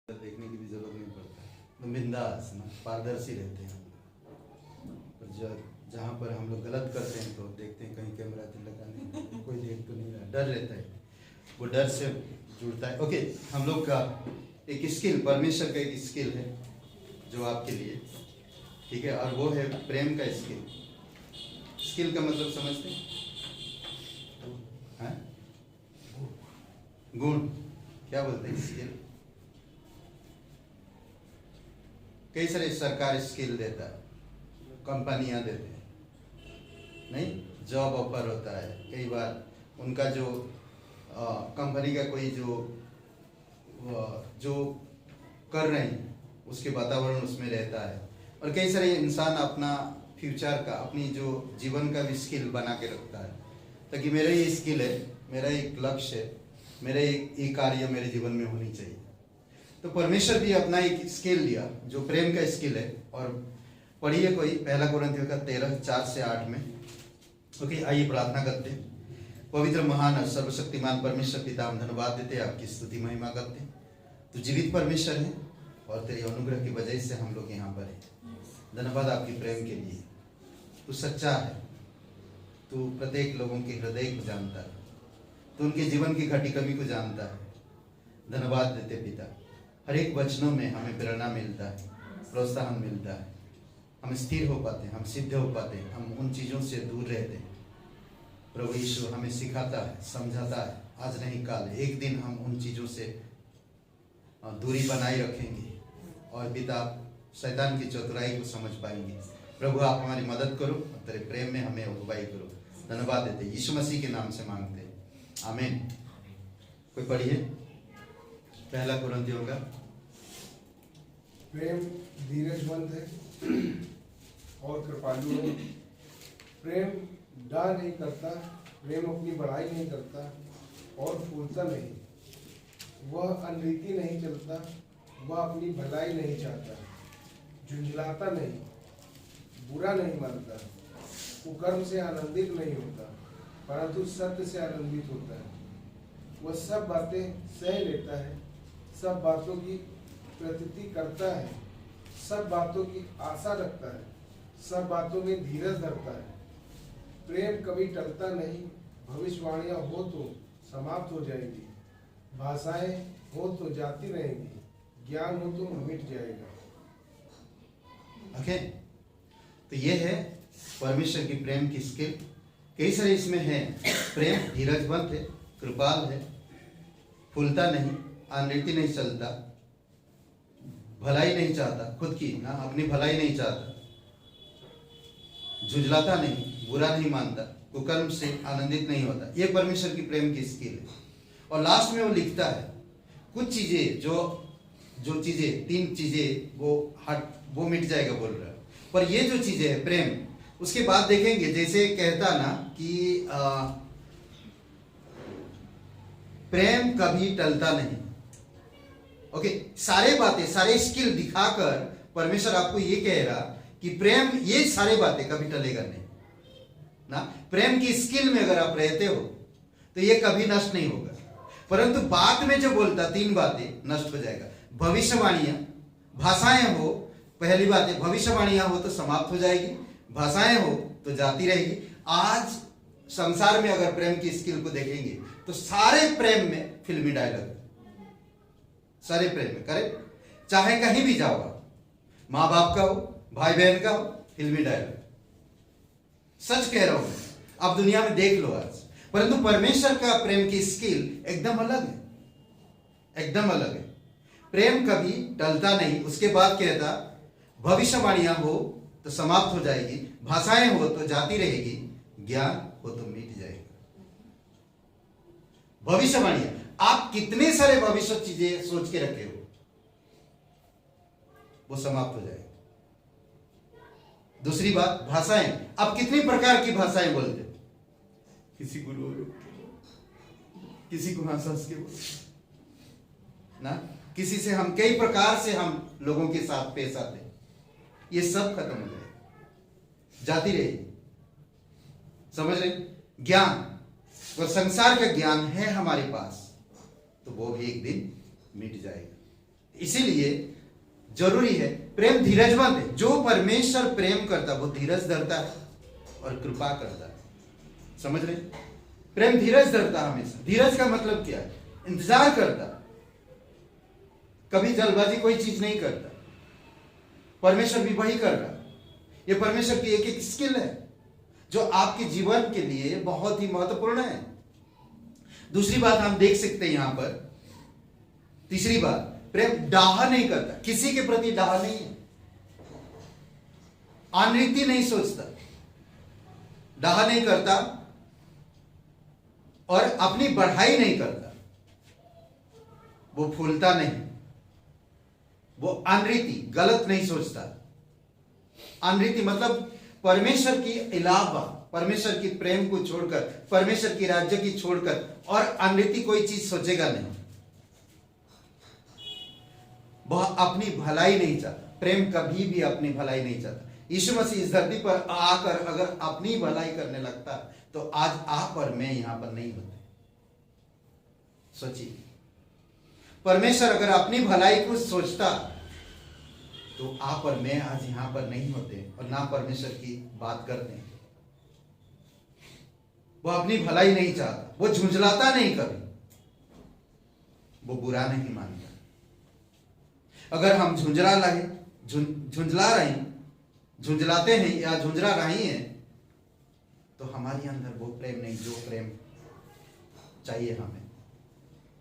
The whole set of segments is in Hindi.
देखने की भी जरूरत नहीं पड़ता, तो बिंदास ना पारदर्शी रहते हैं हम लोग। और जहाँ पर हम लोग गलत करते हैं तो देखते हैं कहीं कैमरा तो लगा नहीं, कोई देख तो नहीं रहा, डर रहता है, वो डर से जुड़ता है। ओके, हम लोग का एक स्किल, परमेश्वर का एक स्किल है जो आपके लिए ठीक है, और वो है प्रेम का स्किल। स्किल का मतलब समझते हैं? गुण क्या बोलते हैं स्किल? कई सारे सरकार स्किल देता है, कंपनियां देते हैं, नहीं जॉब ऑफर होता है कई बार, उनका जो कंपनी का कोई जो कर रहे हैं उसके वातावरण उसमें रहता है। और कई सारे इंसान अपना फ्यूचर का, अपनी जो जीवन का भी स्किल बना के रखता है, ताकि मेरा ये स्किल है, मेरा एक लक्ष्य है, मेरा एक कार्य मेरे जीवन में होनी चाहिए। तो परमेश्वर भी अपना एक स्किल लिया जो प्रेम का स्किल है। और पढ़िए कोई पहला कुरिन्थियों का 13:4-8 में। ओके, आइए प्रार्थना करते हैं। पवित्र महान और सर्वशक्तिमान परमेश्वर पिता, हम धन्यवाद देते हैं, आपकी स्तुति महिमा करते हैं। तो जीवित परमेश्वर है और तेरी अनुग्रह की वजह से हम लोग यहाँ पर हैं। धन्यवाद आपकी प्रेम के लिए। तू सच्चा है, तू प्रत्येक लोगों के हृदय को जानता है, तू उनके जीवन की घटी कमी को जानता है। धन्यवाद देते पिता, हर एक वचनों में हमें प्रेरणा मिलता है, प्रोत्साहन मिलता है, हम स्थिर हो पाते हैं, हम सिद्ध हो पाते हैं, हम उन चीज़ों से दूर रहते हैं। प्रभु यीशु हमें सिखाता है, समझाता है, आज नहीं कल एक दिन हम उन चीज़ों से दूरी बनाए रखेंगे और पिता शैतान की चतुराई को समझ पाएंगे। प्रभु आप हमारी मदद करो और तेरे प्रेम में हमें अगुवाई करो। धन्यवाद देते यीशु मसीह के नाम से मांगते हैं, आमीन। कोई पढ़िए पहला कुरिन्थियों का। प्रेम धीरजवंत है और कृपालु है। प्रेम डर नहीं करता, प्रेम अपनी बड़ाई नहीं करता और फूलता नहीं। वह अनरीति नहीं चलता, वह अपनी भलाई नहीं चाहता, झुंझलाता नहीं, बुरा नहीं मानता, कुकर्म से आनंदित नहीं होता, परंतु सत्य से आनंदित होता है। वह सब बातें सह लेता है, सब बातों की प्रतीति करता है, सब बातों की आशा रखता है, सब बातों में धीरज धरता है। प्रेम कभी टलता नहीं। भविष्यवाणियां हो तो समाप्त हो जाएगी, भाषाएं हो तो जाती रहेंगी, ज्ञान हो तो मिट जाएगा। ओके, तो ये है परमेश्वर की प्रेम की स्किल। कई सारे इसमें है। प्रेम धीरजवंत है, कृपाल है, फूलता नहीं, अनरीति नहीं चलता, भलाई नहीं चाहता, खुद की ना अपनी भलाई नहीं चाहता, झुंझलाता नहीं, बुरा नहीं मानता, कुकर्म से आनंदित नहीं होता। ये परमेश्वर की प्रेम की स्किल है। और लास्ट में वो लिखता है कुछ चीजें, जो चीजें, 3 चीजें वो मिट जाएगा बोल रहा है, पर ये जो चीजें है प्रेम, उसके बाद देखेंगे जैसे कहता ना कि प्रेम कभी टलता नहीं। ओके, सारे बातें, सारे स्किल दिखाकर परमेश्वर आपको ये कह रहा कि प्रेम, ये सारे बातें कभी टलेगा नहीं ना। प्रेम की स्किल में अगर आप रहते हो तो ये कभी नष्ट नहीं होगा। परंतु बाद में जो बोलता 3 बातें नष्ट हो जाएगा। भविष्यवाणियां, भाषाएं हो, पहली बात है भविष्यवाणियां हो तो समाप्त हो जाएगी, भाषाएं हो तो जाती रहेगी। आज संसार में अगर प्रेम की स्किल को देखेंगे तो सारे प्रेम में फिल्मी डायलॉग, सारे प्रेम में करेक्ट, चाहे कहीं भी जाओ, माँ बाप का हो, भाई बहन का हो, फिल्मी डायलॉग। सच कह रहा हूं, आप दुनिया में देख लो आज। परंतु परमेश्वर का प्रेम की स्किल एकदम अलग है, एकदम अलग है। प्रेम कभी टलता नहीं। उसके बाद कहता भविष्यवाणियां हो तो समाप्त हो जाएगी, भाषाएं हो तो जाती रहेगी, ज्ञान हो तो मिट जाएगा। भविष्यवाणियां, आप कितने सारे भविष्य चीजें सोच के रखे हो, वो समाप्त हो जाएगा। दूसरी बात भाषाएं, आप कितनी प्रकार की भाषाएं बोलते हो, किसी को रो रो, किसी को हंस हंस के बोलते ना, किसी से हम कई प्रकार से हम लोगों के साथ पेश आते हैं। ये सब खत्म हो जाएगा, जाती रहेगी। समझ रहे? ज्ञान और संसार का ज्ञान है हमारे पास तो वो भी एक दिन मिट जाएगा। इसीलिए जरूरी है, प्रेम धीरजवंत है। जो परमेश्वर प्रेम करता वो धीरज धरता है और कृपा करता है। समझ रहे? प्रेम धीरज धरता हमेशा। धीरज का मतलब क्या है? इंतजार करता, कभी जल्दबाजी कोई चीज नहीं करता। परमेश्वर भी वही कर रहा। ये परमेश्वर की एक एक स्किल है जो आपके जीवन के लिए बहुत ही महत्वपूर्ण है। दूसरी बात हम देख सकते हैं यहां पर, तीसरी बात, प्रेम डाह नहीं करता, किसी के प्रति डाह नहीं है, अनरीति नहीं सोचता, डाह नहीं करता और अपनी बढ़ाई नहीं करता। वो फूलता नहीं, वो अनरीति गलत नहीं सोचता। अनरीति मतलब परमेश्वर की अलावा, परमेश्वर की प्रेम को छोड़कर, परमेश्वर की राज्य की छोड़कर और अनरीति कोई चीज सोचेगा नहीं। वह अपनी भलाई नहीं चाहता। प्रेम कभी भी अपनी भलाई नहीं चाहता। यीशु मसीह इस धरती पर आकर अगर अपनी भलाई करने लगता तो आज आप और मैं यहां पर नहीं होते। सोचिए, परमेश्वर अगर अपनी भलाई को सोचता तो आप और मैं आज यहां पर नहीं होते और ना परमेश्वर की बात करते। वो अपनी भलाई नहीं चाहता, वो झुंझलाता नहीं कभी, वो बुरा नहीं मानता। अगर हम झुंझलाते हैं या झुंझला रही हैं तो हमारे अंदर वो प्रेम नहीं जो प्रेम चाहिए हमें,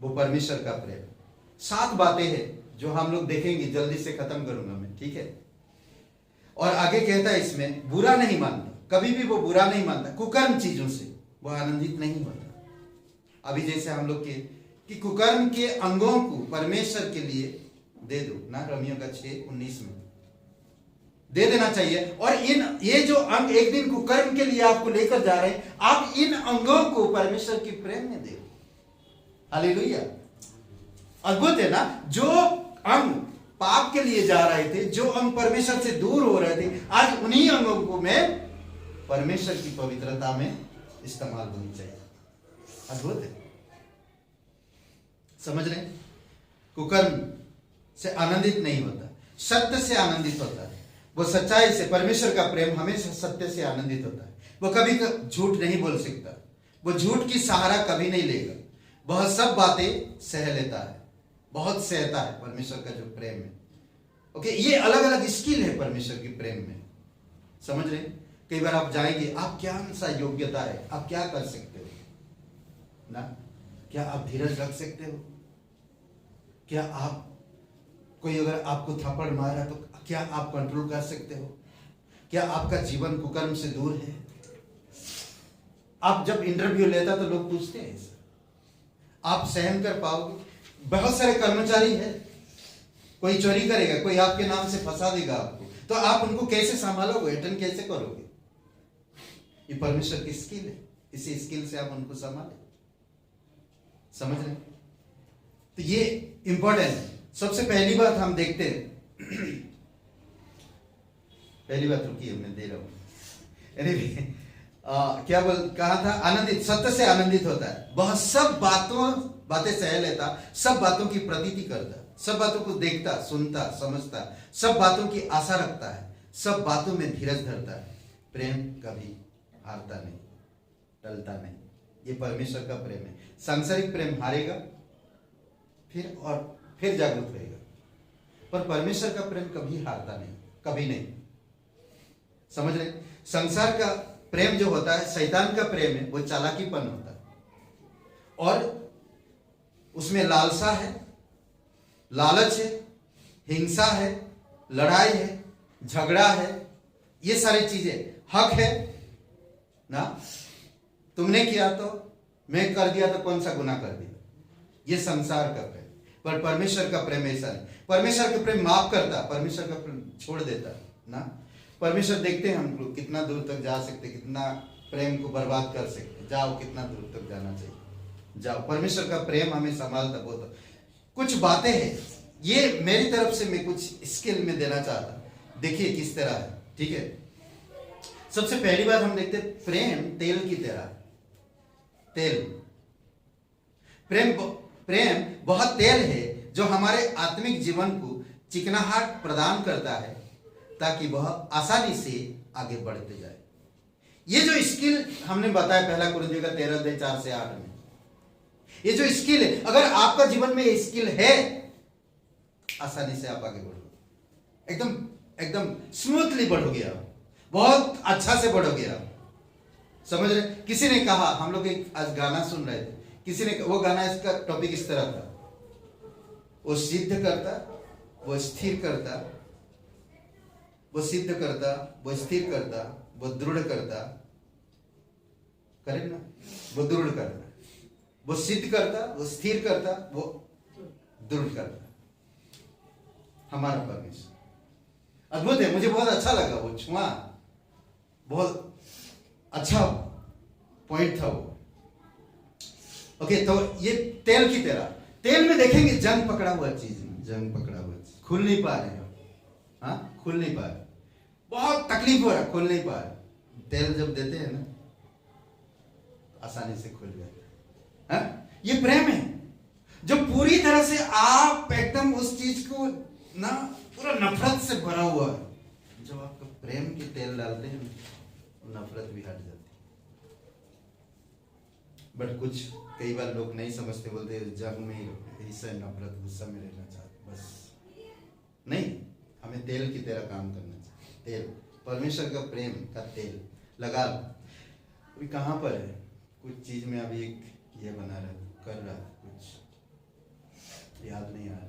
वो परमेश्वर का प्रेम। 7 बातें हैं जो हम लोग देखेंगे, जल्दी से खत्म करूंगा मैं, ठीक है। और आगे कहता है इसमें बुरा नहीं मानता, कभी भी वो बुरा नहीं मानता, कुकर्म चीजों से वो आनंदित नहीं होता। अभी जैसे हम लोग के कि कुकर्म के अंगों को परमेश्वर के लिए दे दो ना, रोमियो का 6:19 में दे देना चाहिए। और ये जो अंग एक दिन कुकर्म के लिए आपको लेकर जा रहे हैं, आप इन अंगों को परमेश्वर की प्रेम में दे। हालेलुया, अद्भुत है ना। जो अंग पाप के लिए जा रहे थे, जो अंग परमेश्वर से दूर हो रहे थे, आज उन्हीं अंगों को मैं परमेश्वर की पवित्रता में इस्तेमाल होनी चाहिए। अद्भुत है, समझ रहे? कुकर्म से आनंदित नहीं होता, सत्य से आनंदित होता है। वो सच्चाई से, परमेश्वर का प्रेम हमेशा सत्य से आनंदित होता है। वो कभी झूठ नहीं बोल सकता, वो झूठ की सहारा कभी नहीं लेगा। वह सब बातें सह लेता है, बहुत सहता है परमेश्वर का जो प्रेम है। ओके, ये अलग अलग स्किल है परमेश्वर के प्रेम में। समझ रहे? कई बार आप जाएंगे, आप क्या सा योग्यता है, आप क्या कर सकते हो ना? क्या आप धीरज रख सकते हो? क्या आप, कोई अगर आपको थप्पड़ मारा तो क्या आप कंट्रोल कर सकते हो? क्या आपका जीवन कुकर्म से दूर है? आप जब इंटरव्यू लेता तो लोग पूछते हैं, आप सहन कर पाओगे? बहुत सारे कर्मचारी हैं, कोई चोरी करेगा, कोई आपके नाम से फंसा देगा आपको, तो आप उनको कैसे संभालोगे, अटेंड कैसे करोगे? ये परमेश्वर की स्किल है, इसी स्किल से आप उनको संभाले। समझ रहे? तो ये इंपॉर्टेंट है। सबसे पहली बात हम देखते हैं, पहली बात रुकिए मैं दे रहा हूं। क्या कहा था? आनंदित, सत्य से आनंदित होता है। वह सब बातें सह लेता, सब बातों की प्रतीति करता, सब बातों को देखता, सुनता, समझता, सब बातों की आशा रखता है, सब बातों में धीरज धरता है। प्रेम कभी हारता नहीं, टलता नहीं। ये परमेश्वर का प्रेम है। सांसारिक प्रेम हारेगा फिर जागरूक रहेगा, पर परमेश्वर का प्रेम कभी हारता नहीं, कभी नहीं। समझ रहे? संसार का प्रेम जो होता है, शैतान का प्रेम है, वो चालाकीपन होता है और उसमें लालसा है, लालच है, हिंसा है, लड़ाई है, झगड़ा है, ये सारी चीजें। हक है ना, तुमने किया तो मैं कर दिया तो कौन सा गुनाह कर दिया, ये संसार का प्रेम। पर परमेश्वर का प्रेम ऐसा नहीं। परमेश्वर का प्रेम माफ करता, परमेश्वर का प्रेम छोड़ देता ना। परमेश्वर देखते हैं हम लोग कितना दूर तक जा सकते, कितना प्रेम को बर्बाद कर सकते। जाओ, कितना दूर तक जाना चाहिए, जाओ। परमेश्वर का प्रेम हमें संभालता बहुत। कुछ बातें हैं, ये मेरी तरफ से मैं कुछ स्किल में देना चाहता। देखिए किस तरह है, ठीक है। सबसे पहली बात हम देखते हैं, प्रेम तेल की तरह। तेल, प्रेम वह तेल है जो हमारे आत्मिक जीवन को चिकनाहट प्रदान करता है ताकि वह आसानी से आगे बढ़ते जाए। ये जो स्किल हमने बताया पहला कुरिन्थियों का 13 अध्याय 4 से 8 में, ये जो स्किल है, अगर आपका जीवन में ये स्किल है, आसानी से आप आगे बढ़ोगे, एकदम एकदम स्मूथली बढ़ोगे आप, बहुत अच्छा से बढ़ोगे आप। समझ रहे? किसी ने कहा, हम लोग एक आज गाना सुन रहे थे, किसी ने, वो गाना इसका टॉपिक इस तरह था, वो सिद्ध करता, वो स्थिर करता, वो सिद्ध करता, वो स्थिर करता, वो दृढ़ करता, करेक्ट ना? वो दृढ़ करता, वो सिद्ध करता, वो स्थिर करता, वो दृढ़ करता। हमारा परमेश्वर अद्भुत है। मुझे बहुत अच्छा लगा वो छुआ, बहुत अच्छा पॉइंट था वो। ओके, तो ये तेल की तरह, तेल में देखेंगे जंग पकड़ा हुआ चीज में, जंग पकड़ा हुआ चीज, खुल नहीं पा रहे हो, हाँ, खुल नहीं पा रहे, बहुत तकलीफ हो रहा, खुल नहीं पा रहे। तेल जब देते हैं ना, आसानी से खुल जाता है। ये प्रेम है जो पूरी तरह से आप एकदम उस चीज को ना पूरा नफरत से भरा हुआ है। जब आप प्रेम के तेल डालते हैं, नफरत भी हट जाती है। बट कुछ कई बार लोग नहीं समझते, बोलते जंग में ही से नफरत गुस्सा में रहना चाहते, बस नहीं, हमें तेल की तरह काम करना चाहिए। तेल, परमेश्वर का प्रेम का तेल लगा लो। अभी कहाँ पर है, कुछ चीज में अभी एक ये बना रहा, कर रहा, कुछ याद नहीं आ रहा।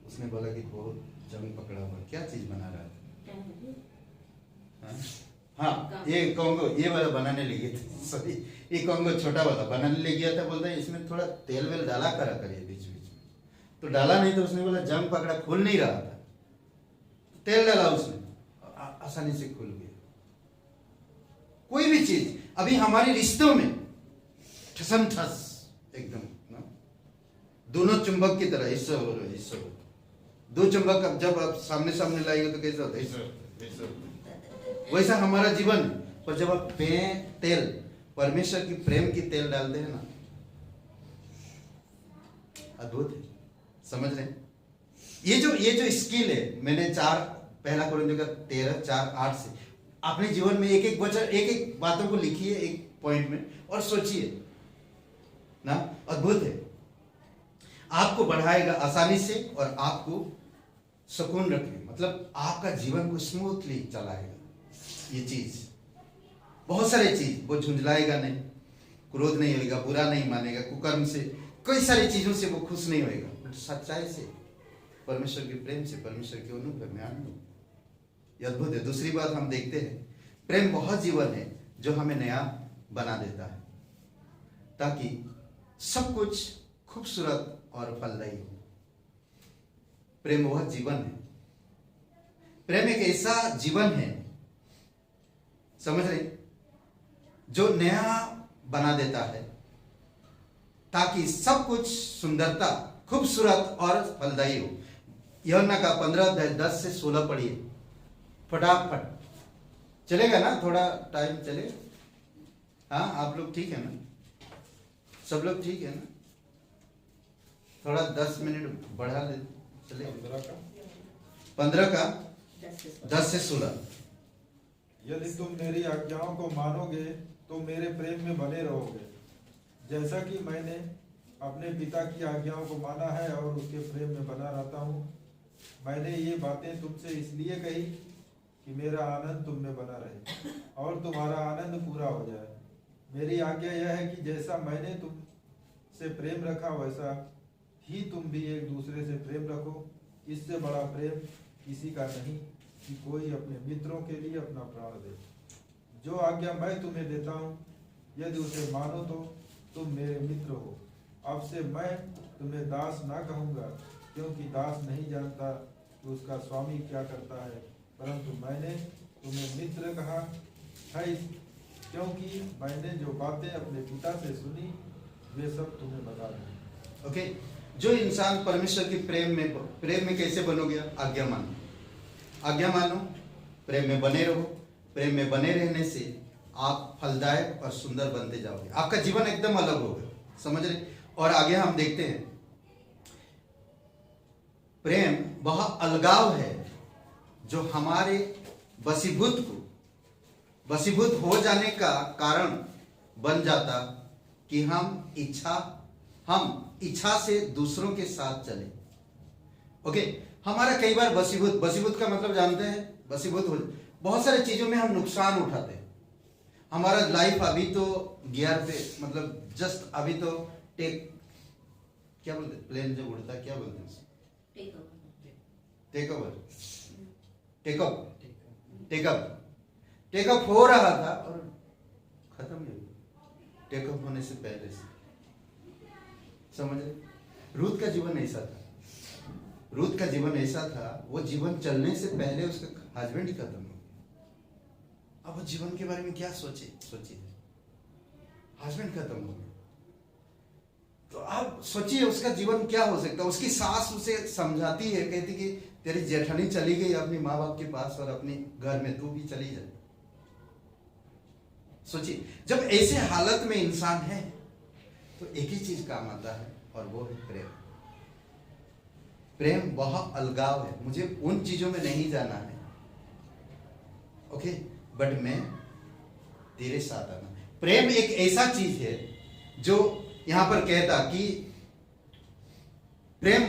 उसने बोला कि बहुत जंग पकड़ा हुआ, क्या चीज बना रहा था? हाँ, ये कॉन्गो, ये वाला बनाने लगे थे, सॉरी, ये कॉन्गो छोटा वाला बनाने ले गया था। बोलता है इसमें थोड़ा तेल वेल डाला करा करिए बीच बीच में, तो डाला नहीं, तो उसने बोला जंग पकड़ा, खुल नहीं रहा था, तेल डाला उसने, आसानी से खुल गया। कोई भी चीज अभी हमारे रिश्तों में ठसम ठस एकदम ना, दोनों चुंबक की तरह, हिस्सा हो रहा है, हिस्सा हो, दो चुंबक अब जब आप सामने सामने लाएंगे तो कैसा होता है? वैसा हमारा जीवन। पर जब आप तेल, परमेश्वर की प्रेम की तेल डालते हैं ना, अद्भुत है। समझ रहे हैं? ये जो स्किल है, मैंने पहला कुरिन्थियों का 13, 4, 8 से अपने जीवन में एक एक वचन, एक एक बातों को लिखिए एक पॉइंट में और सोचिए ना, अद्भुत है। आपको बढ़ाएगा आसानी से और आपको सुकून रखेगा, मतलब आपका जीवन को स्मूथली चलाएगा। ये चीज, बहुत सारे चीज, वो झुंझलाएगा नहीं, क्रोध नहीं होगा, बुरा नहीं मानेगा, कुकर्म से, कई सारी चीजों से वो खुश नहीं होगा, सच्चाई से, परमेश्वर के प्रेम से, परमेश्वर के अनुभव में आनंद। ये अद्भुत है। दूसरी बात हम देखते हैं, प्रेम बहुत जीवन है जो हमें नया बना देता है ताकि सब कुछ खूबसूरत और फलदायी हो। प्रेम वह जीवन है, प्रेम एक ऐसा जीवन है, समझ रहे, जो नया बना देता है ताकि सब कुछ सुंदरता, खूबसूरत और फलदायी हो। यूहन्ना का 15 अध्याय 10 से 16 पढ़िए फटाफट, चलेगा ना? थोड़ा टाइम चलेगा? हाँ, आप लोग ठीक है ना? सब लोग ठीक है ना? थोड़ा 10 मिनट बढ़ा ले, चलेगा? 15 का 10 से 16। यदि तुम मेरी आज्ञाओं को मानोगे तो मेरे प्रेम में बने रहोगे, जैसा कि मैंने अपने पिता की आज्ञाओं को माना है और उसके प्रेम में बना रहता हूँ। मैंने ये बातें तुमसे इसलिए कही कि मेरा आनंद तुम में बना रहे और तुम्हारा आनंद पूरा हो जाए। मेरी आज्ञा यह है कि जैसा मैंने तुमसे प्रेम रखा वैसा ही तुम भी एक दूसरे से प्रेम रखो। इससे बड़ा प्रेम किसी का नहीं कि कोई अपने मित्रों के लिए अपना प्राण दे। जो आज्ञा मैं तुम्हें देता हूँ, यदि उसे मानो तो तुम मेरे मित्र हो। अब से मैं तुम्हें दास ना कहूँगा, क्योंकि दास नहीं जानता कि उसका स्वामी क्या करता है, परंतु मैंने तुम्हें मित्र कहा है, क्योंकि मैंने जो बातें अपने पिता से सुनी वे सब तुम्हें बता रहा हूं। ओके, जो इंसान परमेश्वर की प्रेम में कैसे बनोगे? आज्ञा मानो, आज्ञा मानो, प्रेम में बने रहो। प्रेम में बने रहने से आप फलदायक और सुंदर बनते जाओगे, आपका जीवन एकदम अलग होगा। समझ रहे? और आगे हम देखते हैं प्रेम वह अलगाव है जो हमारे वशीभूत हो जाने का कारण बन जाता कि हम इच्छा से दूसरों के साथ चले। ओके, हमारा कई बार वशीभूत का मतलब जानते हैं, वशीभूत हो बहुत सारी चीजों में हम नुकसान उठाते हैं। हमारा लाइफ अभी तो गियर पे, मतलब जस्ट अभी तो क्या बोलते हैं, प्लेन जब उड़ता है क्या बोलते हैं, टेकअप हो रहा था और खत्म ही हो गया टेकअप होने से पहले से। समझ रहे? रूथ का जीवन ऐसा था, वो जीवन चलने से पहले उसका हस्बैंड ही खत्म हो गया। अब वो जीवन के बारे में क्या सोचिए, हस्बैंड खत्म हो गया, तो आप सोचिए उसका जीवन क्या हो सकता है। उसकी सास उसे समझाती है, कहती कि तेरी जेठानी चली गई अपने माँ बाप के पास और अपने घर में, तू भी चली जा। सोचिए, जब ऐसे हालत में इंसान है तो एक ही चीज काम आता है और वो है प्रेम। प्रेम वह अलगाव है, मुझे उन चीजों में नहीं जाना है, ओके, बट मैं तेरे साथ आना। प्रेम एक ऐसा चीज है जो यहां पर कहता कि प्रेम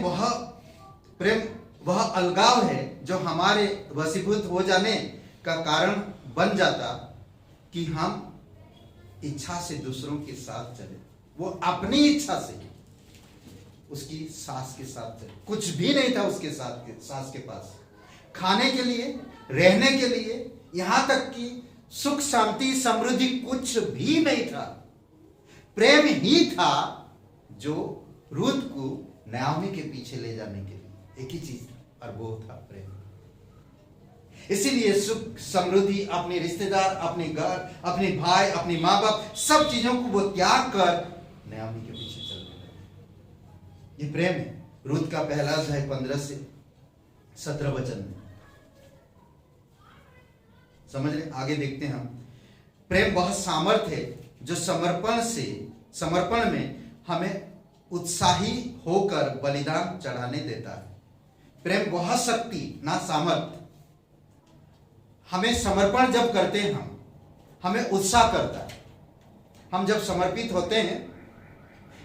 वह अलगाव है जो हमारे वशीभूत हो जाने का कारण बन जाता कि हम इच्छा से दूसरों के साथ चले। वो अपनी इच्छा से उसकी सास के साथ चले, कुछ भी नहीं था उसके सास के पास, खाने के लिए, रहने के लिए, यहां तक कि सुख शांति समृद्धि कुछ भी नहीं था। प्रेम ही था जो रूथ को नाओमी के पीछे ले जाने के लिए, एक ही चीज था और वो था प्रेम। इसीलिए सुख समृद्धि, अपने रिश्तेदार, अपने घर, अपने भाई, अपने माँ बाप, सब चीजों को वो त्याग कर नाओमी के पीछे चलने लगे। ये प्रेम है। रूथ का पहला अध्याय 15 से 17 वचन में समझ रहे। आगे देखते हैं हम। प्रेम वह सामर्थ्य है जो समर्पण में हमें उत्साही होकर बलिदान चढ़ाने देता है। प्रेम वह शक्ति ना सामर्थ, हमें समर्पण जब करते हैं हम, हमें उत्साह करता है। हम जब समर्पित होते हैं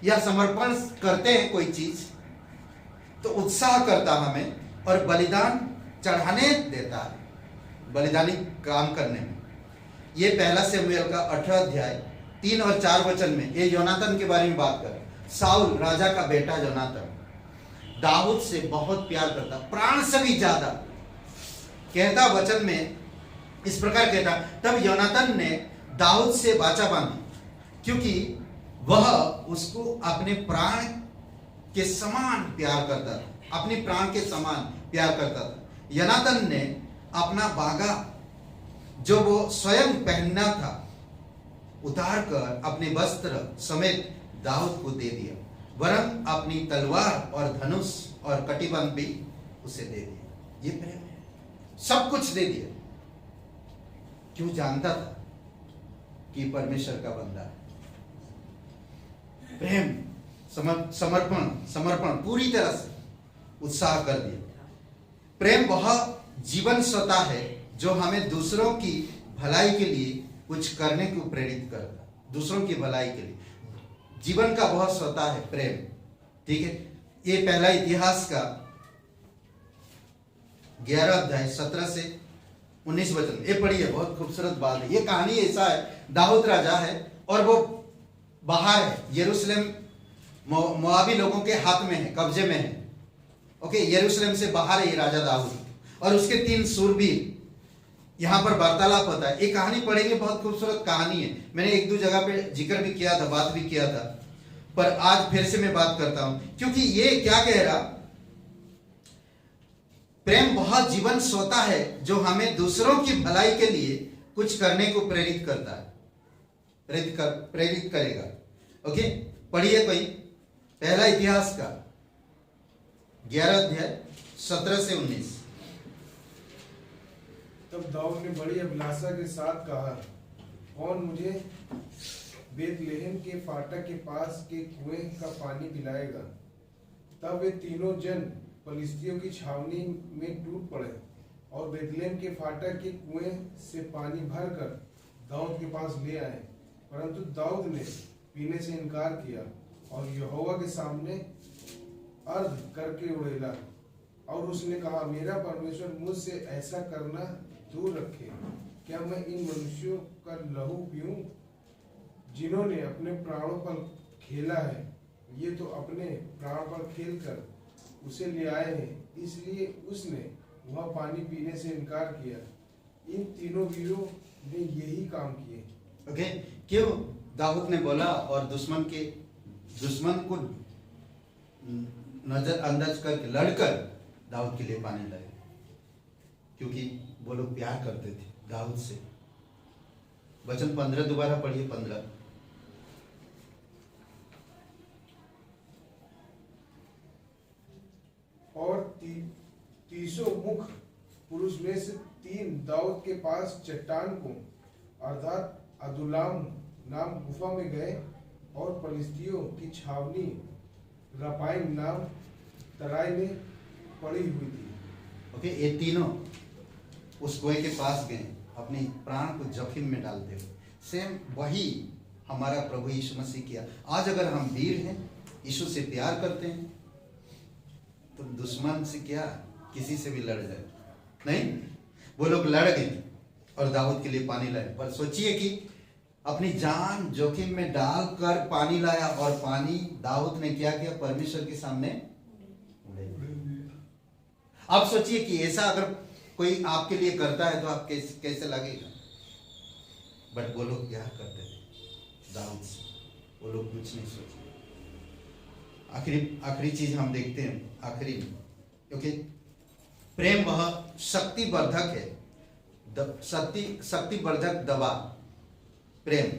या समर्पण करते हैं कोई चीज तो उत्साह करता हमें और बलिदान चढ़ाने देता है, बलिदानी काम करने में। ये पहला शमूएल का 18 अध्याय 3 और 4 वचन में ये योनातन के बारे में बात कर। साउल राजा का बेटा योनातन दाऊद से बहुत प्यार करता, प्राण से भी ज्यादा। कहता वचन में इस प्रकार कहता, तब योनातन ने दाऊद से वाचा बांधी क्योंकि वह उसको अपने प्राण के समान प्यार करता था, अपने प्राण के समान प्यार करता था। योनातन ने अपना बागा जो वो स्वयं पहनना था उतार कर अपने वस्त्र समेत दाऊद को दे दिया, वरन अपनी तलवार और धनुष और कटिबंध भी उसे दे दिया। ये प्रेम है, सब कुछ दे दिया। क्यों? जानता था कि परमेश्वर का बंदा है। प्रेम, समर्पण पूरी तरह से उत्साह कर दिया। प्रेम वह जीवन स्वतः है जो हमें दूसरों की भलाई के लिए कुछ करने को प्रेरित करता, दूसरों की भलाई के लिए। जीवन का वह स्वतः है प्रेम, ठीक है। ये पहला इतिहास का 11 अध्याय 17 से 19 वचन, ये पढ़िए, बहुत खूबसूरत बात है। ये कहानी ऐसा है, दाऊद राजा है और वो बाहर है, यरूशलेम मोआबी लोगों के हाथ में है, कब्जे में है। ओके, यरूशलेम से बाहर है ये राजा दाऊद और उसके 3 शूरवीर। यहां पर वार्तालाप होता है। ये कहानी पढ़ेंगे, बहुत खूबसूरत कहानी है। मैंने 1-2 जगह पे जिक्र भी किया था, बात भी किया था, पर आज फिर से मैं बात करता हूं क्योंकि ये क्या कह रहा, प्रेम वह जीवन स्वतः है जो हमें दूसरों की भलाई के लिए कुछ करने को प्रेरित करता है, प्रेरित करेगा। ओके, पढ़िए कोई, पहला इतिहास का 11 अध्याय 17 से 19। तब दाऊद ने बड़ी अभिलाषा के साथ कहा, कौन मुझे बेतलेहम के फाटक के पास के कुएं का पानी पिलाएगा? तब वे तीनों जन फलिस्तियों की छावनी में टूट पड़े और बेतलेहम के फाटक के कुएं से पानी भरकर दाऊद के पास ले आए। परंतु दाऊद ने पीने से इनकार किया और यहोवा के सामने अर्ध करके उड़ेला। और उसने कहा, मेरा परमेश्वर मुझसे ऐसा करना दूर रखे, क्या मैं इन मनुष्यों का लहू पीऊं जिन्होंने अपने प्राणों पर खेला है? ये तो अपने प्राण पर खेल कर उसे ले आए हैं, इसलिए उसने वह पानी पीने से इनकार किया। इन तीनों वीरों ने यही काम किए। ओके, क्यों दाऊद ने बोला और दुश्मन को नजरअंदाज करके लड़कर दाऊद के लिए पानी लाए? क्योंकि वो लोग प्यार करते थे दाऊद से। वचन 15 दोबारा पढ़िए, 15। और 300 मुख पुरुष में से 3 दाऊद के पास चट्टान को अर्थात अदुल्लाम नाम गुफा में गए और फलिस्तियों की छावनी रपाइम नाम तराई में पड़ी हुई थी। ओके, ये तीनों उस कुएं के पास गए अपने प्राण को जोखिम में डालते हुए। सेम वही हमारा प्रभु यीशु मसीह किया। आज अगर हम वीर हैं, यीशु से प्यार करते हैं, तो दुश्मन से क्या, किसी से भी लड़ जाए नहीं। वो लोग लड़ गए और दाऊद के लिए पानी लाए। पर सोचिए कि अपनी जान जोखिम में डालकर पानी लाया, और पानी दाऊद ने क्या किया? परमेश्वर के सामने उड़े दिया। अब सोचिए कि ऐसा अगर कोई आपके लिए करता है तो आप कैसे लगेगा? बट वो लोग क्या करते थे दाऊद से? वो लोग कुछ नहीं सोचे। आखिरी चीज हम देखते हैं आखिरी में, क्योंकि प्रेम वह शक्तिवर्धक है, शक्तिवर्धक दवा। प्रेम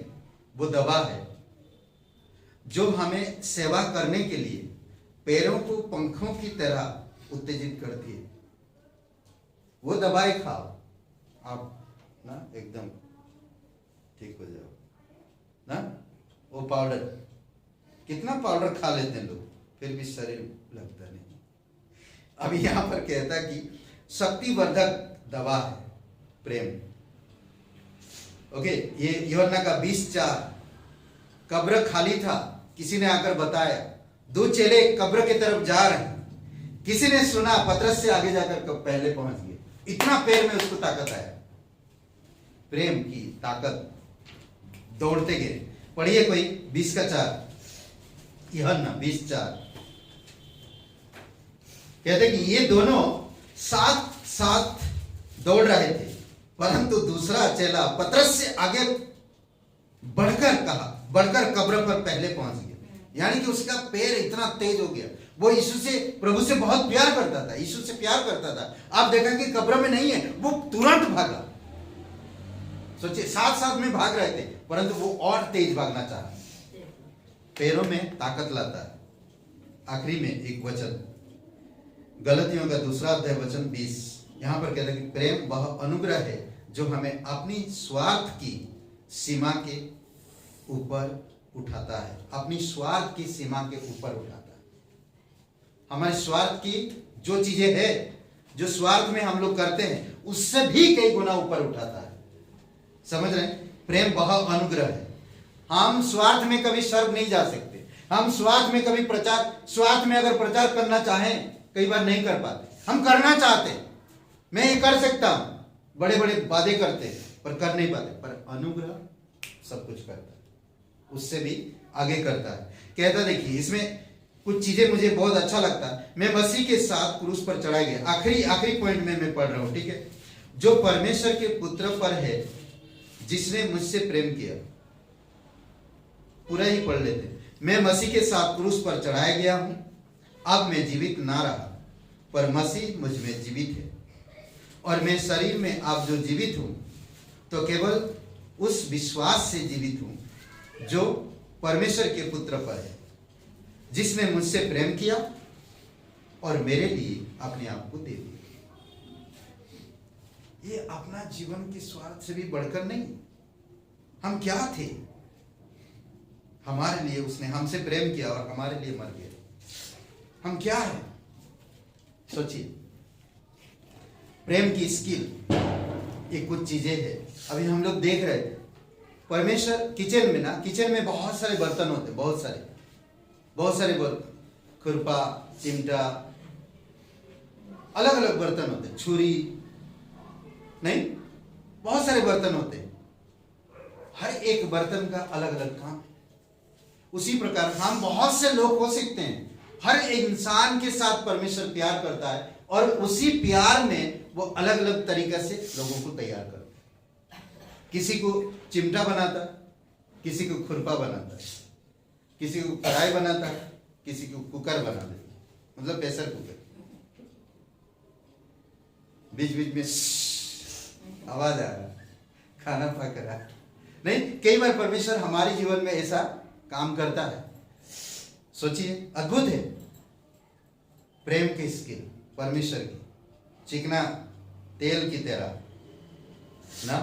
वो दवा है जो हमें सेवा करने के लिए पैरों को पंखों की तरह उत्तेजित करती है। वो दवाई खाओ, आप ना एकदम ठीक हो जाओ ना। वो पाउडर, कितना पाउडर खा लेते हैं लोग, फिर भी शरीर लगता नहीं। अभी यहां पर कहता है कि शक्तिवर्धक दवा है प्रेम। ओके, ये यूहन्ना का 20:4। कब्र खाली था, किसी ने आकर बताया, 2 चेले कब्र की तरफ जा रहे हैं। किसी ने सुना, पतरस से आगे जाकर पहले पहुंच गए। इतना पैर में उसको ताकत आया, प्रेम की ताकत। दौड़ते गए। पढ़िए कोई 20:4, यूहन्ना 20:4। कहते कि ये दोनों साथ साथ दौड़ रहे थे, परंतु दूसरा चेला पतरस से आगे बढ़कर कब्र पर पहले पहुंच गया। यानी कि उसका पैर इतना तेज हो गया। वो यीशु से, प्रभु से बहुत प्यार करता था, यीशु से प्यार करता था। आप देखा कि कब्र में नहीं है, वो तुरंत भागा। सोचिए, साथ साथ में भाग रहे थे, परंतु वो और तेज भागना चाहा। पैरों में ताकत लाता है। आखिरी में एक वचन, गलतियों का 2 अध्याय वचन 20। यहां पर कहता है कि प्रेम वह अनुग्रह है जो हमें अपनी स्वार्थ की सीमा के ऊपर उठाता है। अपनी स्वार्थ की सीमा के ऊपर उठाता है। हमारे स्वार्थ की जो चीजें हैं, जो स्वार्थ में हम लोग करते हैं, उससे भी कई गुना ऊपर उठाता है। समझ रहे हैं? प्रेम वह अनुग्रह है। हम स्वार्थ में कभी स्वर्ग नहीं जा सकते। हम स्वार्थ में कभी स्वार्थ में अगर प्रचार करना चाहें, कई बार नहीं कर पाते। हम करना चाहते हैं, मैं ये कर सकता हूं, बड़े बड़े वादे करते हैं, पर कर नहीं पाते। पर अनुग्रह सब कुछ करता है, उससे भी आगे करता है। कहता देखिए, इसमें कुछ चीजें मुझे बहुत अच्छा लगता है। मैं मसीह के साथ क्रूस पर चढ़ाया गया। आखिरी पॉइंट में मैं पढ़ रहा हूं, ठीक है। जो परमेश्वर के पुत्र पर है, जिसने मुझसे प्रेम किया। पूरा ही पढ़ लेते। मैं मसीह के साथ क्रूस पर चढ़ाया गया हूं। अब मैं जीवित ना रहा, पर मसीह मुझ में जीवित है। और मैं शरीर में अब जो जीवित हूं, तो केवल उस विश्वास से जीवित हूं जो परमेश्वर के पुत्र पर है, जिसने मुझसे प्रेम किया और मेरे लिए अपने आप को दे दिया। ये अपना जीवन के स्वार्थ से भी बढ़कर नहीं। हम क्या थे, हमारे लिए उसने हमसे प्रेम किया और हमारे लिए मर गया। हम क्या है? सोचिए, प्रेम की स्किल ये कुछ चीजें है। अभी हम लोग देख रहे थे परमेश्वर किचन में ना, किचन में बहुत सारे बर्तन होते, बहुत सारे बर्तन, खुरपा, चिमटा, अलग अलग बर्तन होते, छुरी, नहीं, बहुत सारे बर्तन होते। हर एक बर्तन का अलग अलग काम। उसी प्रकार हम बहुत से लोग हो सकते हैं। हर एक इंसान के साथ परमेश्वर प्यार करता है और उसी प्यार में वो अलग अलग तरीके से लोगों को तैयार करता है। किसी को चिमटा बनाता है, किसी को खुरपा बनाता है, किसी को कढ़ाई बनाता है, किसी को कुकर बना देता है, मतलब प्रेशर कुकर। बीच बीच में आवाज आ रहा, खाना पक रहा। नहीं, कई बार परमेश्वर हमारे जीवन में ऐसा काम करता है। सोचिए, अद्भुत है प्रेम की स्किल परमेश्वर की, चिकना तेल की तरह ना,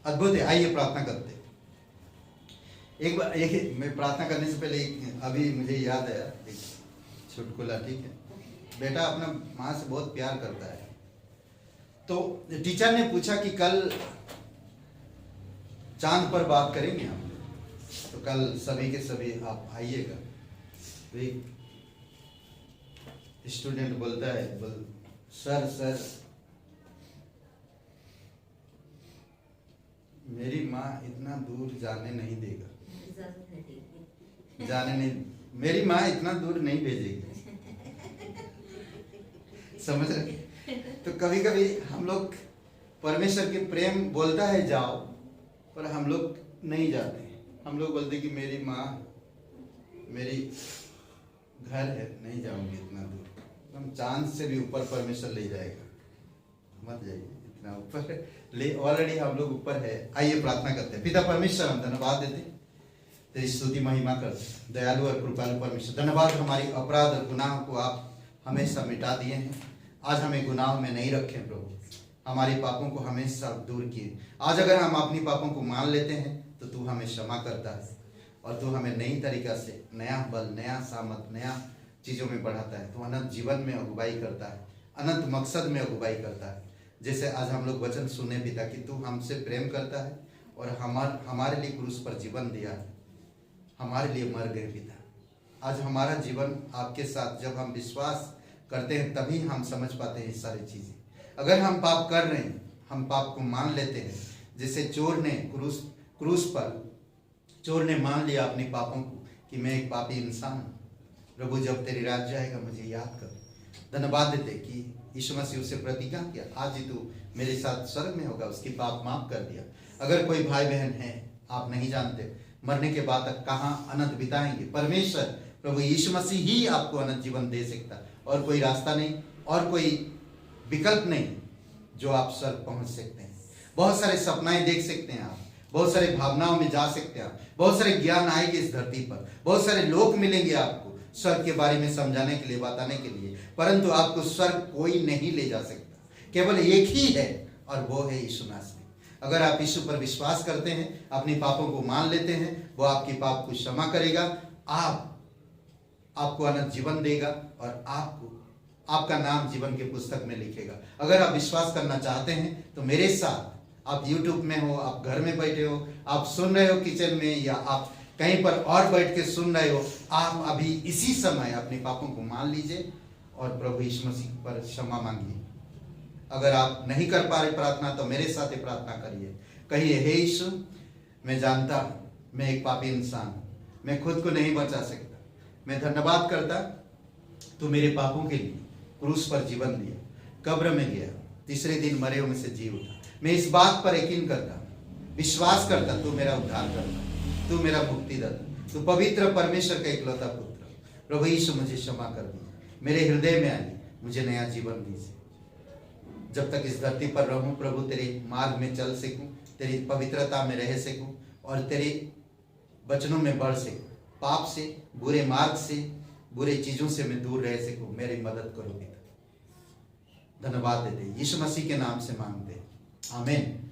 अद्भुत है। आइए प्रार्थना करते हैं। एक बार मैं प्रार्थना करने से पहले अभी मुझे याद आया एक चुटकुला, ठीक है। बेटा अपना माँ से बहुत प्यार करता है, तो टीचर ने पूछा कि कल चांद पर बात करेंगे हम, तो कल सभी के सभी आप आइएगा। तो एक स्टूडेंट बोलता है, सर मेरी माँ इतना दूर जाने नहीं देगा, मेरी माँ इतना दूर नहीं भेजेगी। समझ रहे? तो कभी कभी हम लोग परमेश्वर के प्रेम बोलता है जाओ, पर हम लोग नहीं जाते। हम लोग बोलते कि मेरी माँ मेरी घर है, नहीं जाऊंगी इतना दूर। हम चांद से भी ऊपर परमेश्वर ले जाएगा, मत जाइए इतना ऊपर, ले ऑलरेडी हम लोग ऊपर है। आइए प्रार्थना करते हैं। पिता परमेश्वर, हम धन्यवाद देते, तेरी स्तुति महिमा करते। दयालु और कृपालु परमेश्वर, धन्यवाद, हमारी अपराध और गुनाह को आप हमेशा मिटा दिए हैं। आज हमें गुनाह में नहीं रखे प्रभु, हमारे पापों को हमेशा दूर किए। आज अगर हम अपनी पापों को मान लेते हैं तो तू हमें क्षमा करता है और तू हमें नई तरीका से नया बल, नया सामर्थ, नया चीज़ों में बढ़ाता है। तू अनंत जीवन में अगुवाई करता है, अनंत मकसद में अगुवाई करता है। जैसे आज हम लोग वचन सुने पिता कि तू हमसे प्रेम करता है और हमारे लिए क्रूस पर जीवन दिया है, हमारे लिए मर गए पिता। आज हमारा जीवन आपके साथ, जब हम विश्वास करते हैं तभी हम समझ पाते हैं ये सारी चीज़ें। अगर हम पाप कर रहे हैं, हम पाप को मान लेते हैं, जैसे चोर ने क्रूस पर चोर ने मान लिया अपने पापों को कि मैं एक पापी इंसान हूँ। प्रभु जब तेरी राज्य आएगा मुझे याद कर। धन्यवाद देते कि यीशु मसीह उसे प्रतिज्ञा किया, आज ही तू मेरे साथ स्वर्ग में होगा, उसकी पाप माफ कर दिया। अगर कोई भाई बहन है, आप नहीं जानते मरने के बाद तक कहाँ अनंत बिताएंगे, परमेश्वर प्रभु यीशु मसीह ही आपको अनंत जीवन दे सकता, और कोई रास्ता नहीं और कोई विकल्प नहीं जो आप स्वर्ग पहुंच सकते हैं। बहुत सारे सपनाएं देख सकते हैं आप, बहुत सारे भावनाओं में जा सकते हैं आप, बहुत सारे ज्ञान आएंगे इस धरती पर, बहुत सारे लोग मिलेंगे आपको स्वर्ग के बारे में समझाने के लिए, बताने के लिए, परंतु आपको स्वर्ग कोई नहीं ले जा सकता। केवल एक ही है और वो है यीशु मसीह। अगर आप यीशु पर विश्वास करते हैं, अपने पापों को मान लेते हैं, वो आपके पाप को क्षमा करेगा, आपको अनंत जीवन देगा और आपका नाम जीवन के पुस्तक में लिखेगा। अगर आप विश्वास करना चाहते हैं तो मेरे साथ, आप YouTube में हो, आप घर में बैठे हो, आप सुन रहे हो किचन में, या आप कहीं पर और बैठ के सुन रहे हो, आप अभी इसी समय अपने पापों को मान लीजिए और प्रभु यीशु मसीह पर क्षमा मांगिए। अगर आप नहीं कर पा रहे प्रार्थना तो मेरे साथ ही प्रार्थना करिए। कहिए, हे यीशु, मैं जानता हूँ मैं एक पापी इंसान हूँ, मैं खुद को नहीं बचा सकता। मैं धन्यवाद करता, तू मेरे पापों के लिए क्रूस पर जीवन दिया, कब्र में गया, तीसरे दिन मरे हुए में से जी उठा। मैं इस बात पर यकीन करता, विश्वास करता, तू मेरा उद्धार करता, तू मेरा मुक्तिदाता, तू पवित्र परमेश्वर का इकलौता पुत्र। प्रभु यीशु मुझे क्षमा कर दीजिए, मेरे हृदय में आइए, मुझे नया जीवन दीजिए। जब तक इस धरती पर रहूं प्रभु, तेरे मार्ग में चल सकूं, तेरी पवित्रता में रह सकूं और तेरे वचनों में बढ़ सकूं, पाप से, बुरे मार्ग से, बुरे चीजों से मैं दूर रह सकूं। मेरी मदद करो पिता। धन्यवाद देते यीशु मसीह के नाम से मांगते, आमीन।